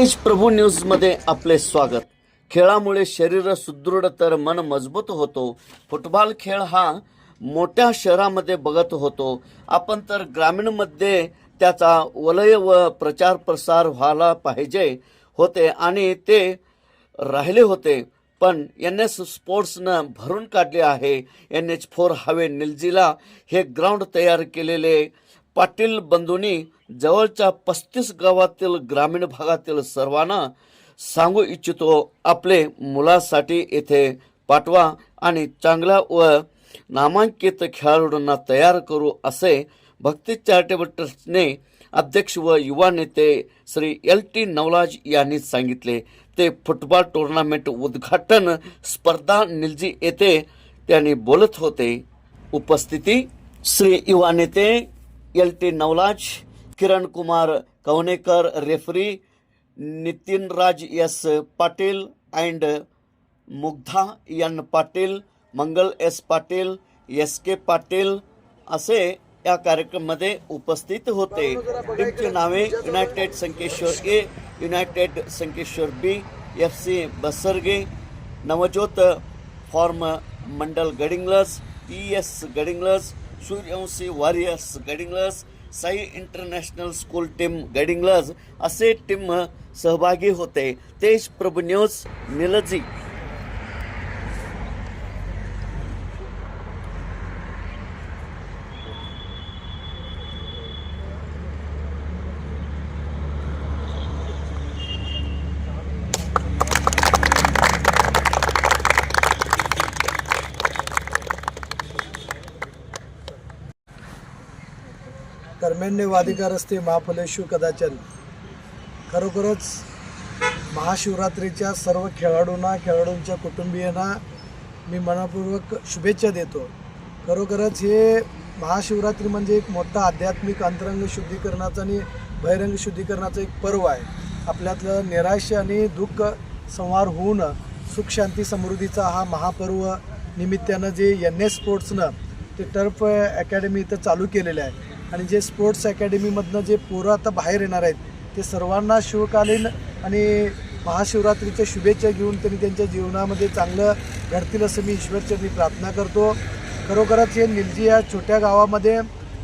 तेज प्रभू न्यूजमध्ये आपले स्वागत। खेळामुळे शरीर सुदृढ तर मन मजबूत होतो। फुटबॉल खेळ हा मोठ्या शहरामध्ये बघत होतो आपण, तर ग्रामीणमध्ये त्याचा वलय व प्रचार प्रसार व्हायला पाहिजे होते आणि ते राहिले होते, पण NS स्पोर्ट्सनं भरून काढले आहे। NH4 हायवे निलजीला हे ग्राउंड तयार केलेले पाटील बंधूंनी जवळच्या 35 गावातील ग्रामीण भागातील सर्वांना सांगू इच्छितो, आपले मुलासाठी येथे पाठवा आणि चांगल्या व नामांकित खेळाडूंना तयार करू, असे भक्ती चॅरिटेबल ट्रस्टने अध्यक्ष व युवा नेते श्री LT नवलाज यांनी सांगितले। ते फुटबॉल टुर्नामेंट उद्घाटन स्पर्धा निलजी येथे त्यांनी बोलत होते। उपस्थिती श्री युवा नेते LT Navlaj, Kiran Kumar Kavnekar, referee Nitin Raj S Patil and Mugdha N Patil, Mangal S Patil, SK Patil असे या कार्यक्रमामध्ये उपस्थित होते। टीमची नावे united Sankeshwar A, united Sankeshwar B, FC Basarge, Navjyot form Mandal Gadhinglaj, ES Gadhinglaj, Suryavanshi warriors Gadhinglaj, Sai international school team Gadhinglaj असे टीम सहभागी होते। तेज प्रभू न्यूज निलजी। कर्मेण्य वाधिकारस्ते महाफलेषु कदाचन। खरोखरच महाशिवरात्रीच्या सर्व खेळाडूंच्या कुटुंबियांना मी मनपूर्वक शुभेच्छा देतो। खरोखरच हे महाशिवरात्री म्हणजे एक मोठा आध्यात्मिक अंतरंग शुद्धीकरणाचा आणि बहिरंग शुद्धीकरणाचा एक पर्व आहे। आपल्यातलं निराशा आणि दुःख संहार होऊन सुख शांती समृद्धीचा हा महापर्व निमित्तानं जे NS स्पोर्ट्सनं ते टर्फ अकॅडमी इथं चालू केलेलं आहे आणि जे स्पोर्ट्स अकॅडमीमधनं जे पोरं आता बाहेर येणार आहेत ते सर्वांना शिवकालीन आणि महाशिवरात्रीच्या शुभेच्छा घेऊन त्यांनी त्यांच्या जीवनामध्ये चांगलं घडतील असं मी ईश्वरचरणी प्रार्थना करतो। खरोखरच हे निलजी या छोट्या गावामध्ये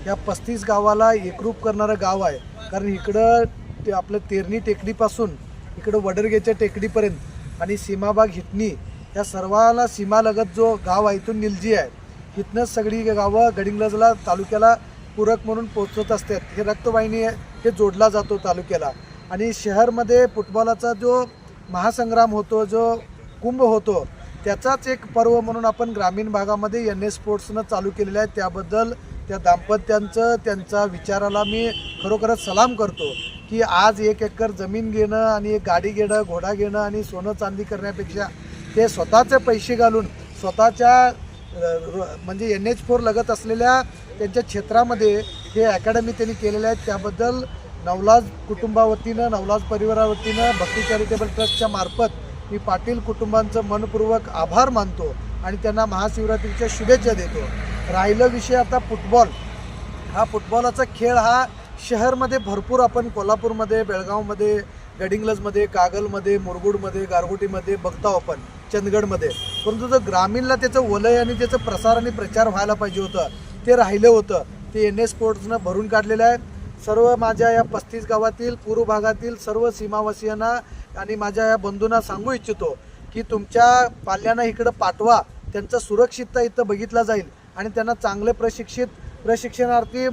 या 35 गावाला एकरूप करणारं गाव आहे, कारण इकडं ते आपलं तेरणी टेकडीपासून इकडं वडरगेच्या टेकडीपर्यंत आणि सीमाबाग हिटणी या सर्वाला सीमालगत जो गाव आहे इथून निलजी आहे, इथनंच सगळी गावं गडिंग्लजला तालुक्याला पूरक म्हणून पोचत असतात। हे रक्तवाहिनी हे जोडला जातो तालुक्याला आणि शहरमध्ये फुटबॉलाचा जो महासंग्राम होतो, जो कुंभ होतो, त्याचाच एक पर्व म्हणून आपण ग्रामीण भागामध्ये NS स्पोर्ट्सनं चालू केलेलं आहे। त्याबद्दल त्या दाम्पत्यांचं त्यांच्या विचाराला मी खरोखरच सलाम करतो की आज 1 एकर जमीन घेणं आणि एक गाडी घेणं, घोडा घेणं आणि सोनं चांदी करण्यापेक्षा ते स्वतःचे पैसे घालून स्वतःच्या म्हणजे NH4 लगत असलेल्या त्यांच्या क्षेत्रामध्ये हे अकॅडमी त्यांनी केलेले आहेत। त्याबद्दल नवलाज कुटुंबावतीनं, नवलाज परिवारावतीनं भक्ती चॅरिटेबल ट्रस्टच्या मार्फत मी पाटील कुटुंबांचं मनपूर्वक आभार मानतो आणि त्यांना महाशिवरात्रीच्या शुभेच्छा देतो। राहिलं विषय आता फुटबॉल, हा फुटबॉलाचा खेळ हा शहरमध्ये भरपूर आपण कोल्हापूरमध्ये, बेळगावमध्ये, गडिंग्लजमध्ये, कागलमध्ये, मुरगुडमध्ये, गारगोटीमध्ये बघतो आपण, चंदगडमध्ये, परंतु जर ग्रामीणला त्याचं वलय आणि त्याचं प्रसार आणि प्रचार व्हायला पाहिजे होतं, ते राहिलं होतं। ते NS स्पोर्ट्सनं भरून काढलेलं आहे। सर्व माझ्या या 35 गावातील पूर्व भागातील सर्व सीमावासियांना आणि माझ्या या बंधूंना सांगू इच्छितो की तुमच्या पाल्यांना इकडं पाठवा, त्यांचा सुरक्षितता इथं बघितला जाईल आणि त्यांना चांगले प्रशिक्षणार्थी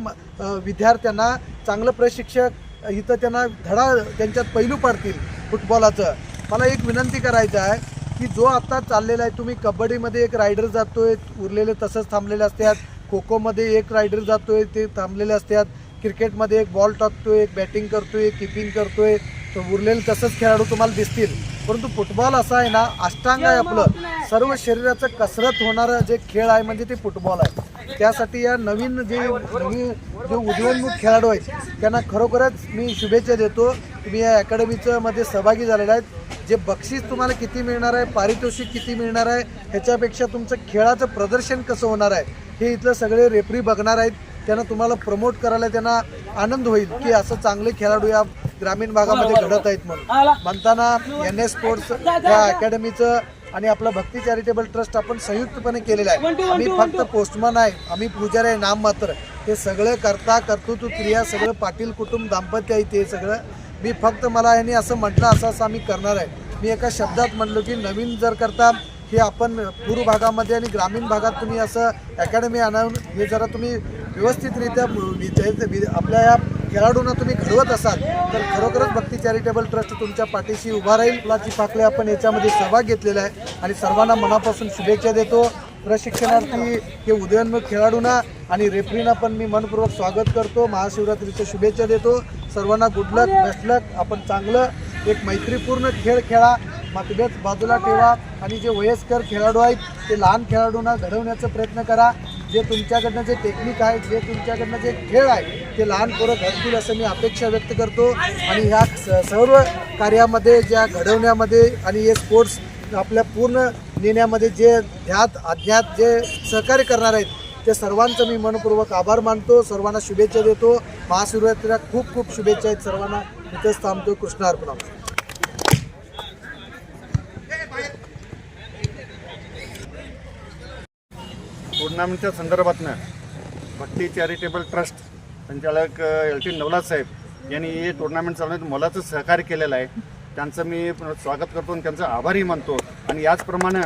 विद्यार्थ्यांना चांगलं प्रशिक्षक इथं त्यांना धडा त्यांच्यात पैलू पाडतील फुटबॉलाचं। मला एक विनंती करायचं आहे की जो आता चाललेला आहे, तुम्ही कबड्डीमध्ये एक रायडर जातोय, उरलेले तसंच थांबलेले असतात, खो खोमध्ये एक रायडर जातोय ते थांबलेले असतात, क्रिकेटमध्ये एक बॉल टाकतोय, एक बॅटिंग करतोय, किपिंग करतोय, तर उरलेले तसंच खेळाडू तुम्हाला दिसतील। परंतु फुटबॉल असा आहे ना, अष्टांग आहे आपलं, सर्व शरीराचं कसरत होणारं जे खेळ आहे म्हणजे ते फुटबॉल आहे। त्यासाठी या नवीन जे उदयोन्मुख खेळाडू आहेत त्यांना खरोखरच मी शुभेच्छा देतो। तुम्ही या अकॅडमीचं मध्ये सहभागी झालेले आहेत। जे बक्षीस तुम्हाला किती मिळणार आहे, पारितोषिक किती मिळणार आहे, ह्याच्यापेक्षा तुमचं खेळाचं प्रदर्शन कसं होणार आहे हे इथलं सगळे रेफरी बघणार आहेत। त्यांना तुम्हाला प्रमोट करायला त्यांना आनंद होईल की असं चांगले खेळाडू या ग्रामीण भागामध्ये घडत आहेत म्हणताना NS स्पोर्ट्स या अकॅडमीचं आणि आपलं भक्ती चॅरिटेबल ट्रस्ट आपण संयुक्तपणे केलेलं आहे. आम्ही फक्त पोस्टमन आहे, आम्ही पुजारी आहे नाम मात्र. हे सगळं करता कर्तृत्व क्रिया सगळं पाटील कुटुंब दाम्पत्य आहे. ते सगळं मी फक्त मला यांनी असं म्हटलं असं आम्ही करणार आहे. मी एका शब्दात म्हणलो की नवीन जर करता हे आपण पूर्व भागामध्ये आणि ग्रामीण भागात तुम्ही असं अकॅडमी आणून हे जरा तुम्ही व्यवस्थितरित्या आपल्या या खेळाडूंना तुम्ही घडवत असाल तर खरोखरच भक्ती चॅरिटेबल ट्रस्ट तुमच्या पाठीशी उभा राहील. फुलाची पाकळी आपण याच्यामध्ये सहभाग घेतलेला आहे आणि सर्वांना मनापासून शुभेच्छा देतो. प्रशिक्षणार्थी हे उदयोन्मुख खेळाडूंना आणि रेफरींना पण मी मनपूर्वक स्वागत करतो. महाशिवरात्रीच्या शुभेच्छा देतो. सर्वांना गुड लक बेस्ट लक. आपण चांगलं एक मैत्रीपूर्ण खेळ खेळा, मतभेद बाजूला ठेवा आणि जे वयस्कर खेळाडू आहेत ते लहान खेळाडूंना घडवण्याचा प्रयत्न करा. जे तुमच्याकडनं जे टेक्निक आहे, जे तुमच्याकडनं जे खेळ आहे ते लहान पोरं घडतील असं मी अपेक्षा व्यक्त करतो. आणि ह्या सर्व कार्यामध्ये ज्या घडवण्यामध्ये आणि हे स्पोर्ट्स आपल्या पूर्ण नेण्यामध्ये जे ध्यात अज्ञात जे सहकार्य करणार आहेत ते सर्वांचं मी मनपूर्वक आभार मानतो. सर्वांना शुभेच्छा देतो. महाशिवरात्रीला खूप खूप शुभेच्छा आहेत सर्वांना. इथंच थांबतो. कृष्ण अर्पण. टुर्नामेंटच्या संदर्भातनं भक्ती चॅरिटेबल ट्रस्ट संचालक LT नवलास साहेब यांनी हे टुर्नामेंट चालवण्यात मोलाचं सहकार्य केलेलं आहे. त्यांचं मी स्वागत करतो आणि त्यांचा आभारही मानतो. आणि याचप्रमाणे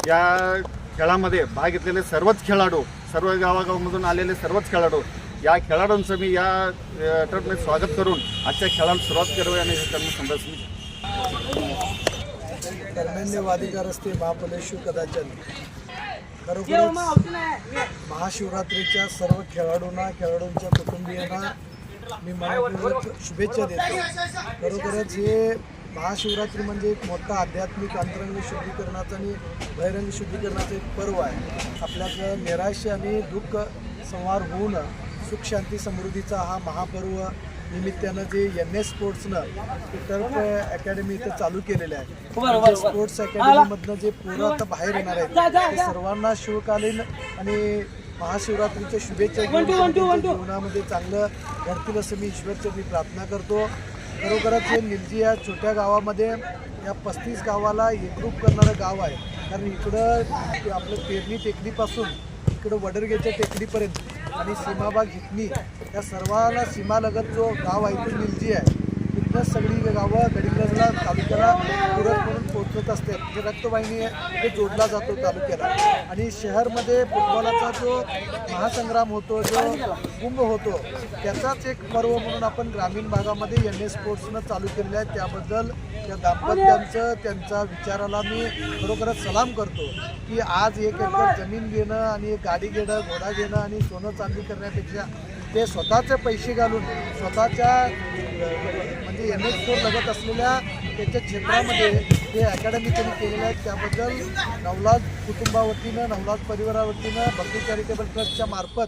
या खेळामध्ये भाग घेतलेले सर्वच खेळाडू, सर्व गावागावामधून आलेले सर्वच खेळाडू, या खेळाडूंचं मी या टर्फमध्ये स्वागत करून आजच्या खेळाला सुरुवात करावी आणि त्यांना संदेश कर्मेंद्रवादिका रस्ते महाफलेशू कदाचन. खरोखरच महाशिवरात्रीच्या सर्व खेळाडूंना, खेळाडूंच्या कुटुंबियांना मी मनपूर्वक शुभेच्छा देतो. खरोखरच हे महाशिवरात्री म्हणजे एक मोठा आध्यात्मिक अंतरंग शुद्धीकरणाचा आणि बहिरंग शुद्धीकरणाचं एक पर्व आहे. आपल्याकडं नैराश्य आणि दुःख संहार होऊन सुख शांती समृद्धीचा हा महापर्व निमित्तानं जे NS स्पोर्ट्सनं टर्फ अकॅडमी इथं चालू केलेलं आहे. स्पोर्ट्स अकॅडमीमधनं जे पोरं आता बाहेर येणार आहेत ते सर्वांना शिवकालीन आणि महाशिवरात्रीच्या शुभेच्छा घेऊन जीवनामध्ये चांगलं घडतील असं मी ईश्वरचरणी प्रार्थना करतो. खरोखरच हे निलजी या छोट्या गावामध्ये या 35 गावाला एकरूप करणारं गाव आहे. कारण इकडं आपलं पेरणी टेकडीपासून इकडं वडरगेच्या टेकडीपर्यंत आणि सीमाबाग हितनी या सर्वाला सीमालगत जो गाव आहे तो निलजी आहे. तिथनं सगळी गावं गडिंग्लजला तालुक्याला पूरक म्हणून पोहोचत असतात. जे रक्तवाहिनी आहे ते जोडला जातो तालुक्याला. आणि शहरमध्ये फुटबॉलाचा जो महासंग्राम होतो, जो कुंभ होतो, त्याचाच एक पर्व म्हणून आपण ग्रामीण भागामध्ये NS स्पोर्ट्सनं चालू केलेलं आहे. त्याबद्दल त्या दाम्पत्यांचं त्यांच्या विचाराला मी खरोखरच सलाम करतो की आज 1 एकर जमीन घेणं आणि एक गाडी घेणं, घोडा घेणं आणि सोनं चांदी करण्यापेक्षा ते स्वतःचे पैसे घालून स्वतःच्या म्हणजे NS स्पोर्ट लगत असलेल्या त्याच्या क्षेत्रामध्ये ते अकॅडमी त्यांनी केलेल्या आहेत. त्याबद्दल नवलाज कुटुंबावतीनं, नवलाज परिवारावतीनं भक्ती चॅरिटेबल ट्रस्टच्या मार्फत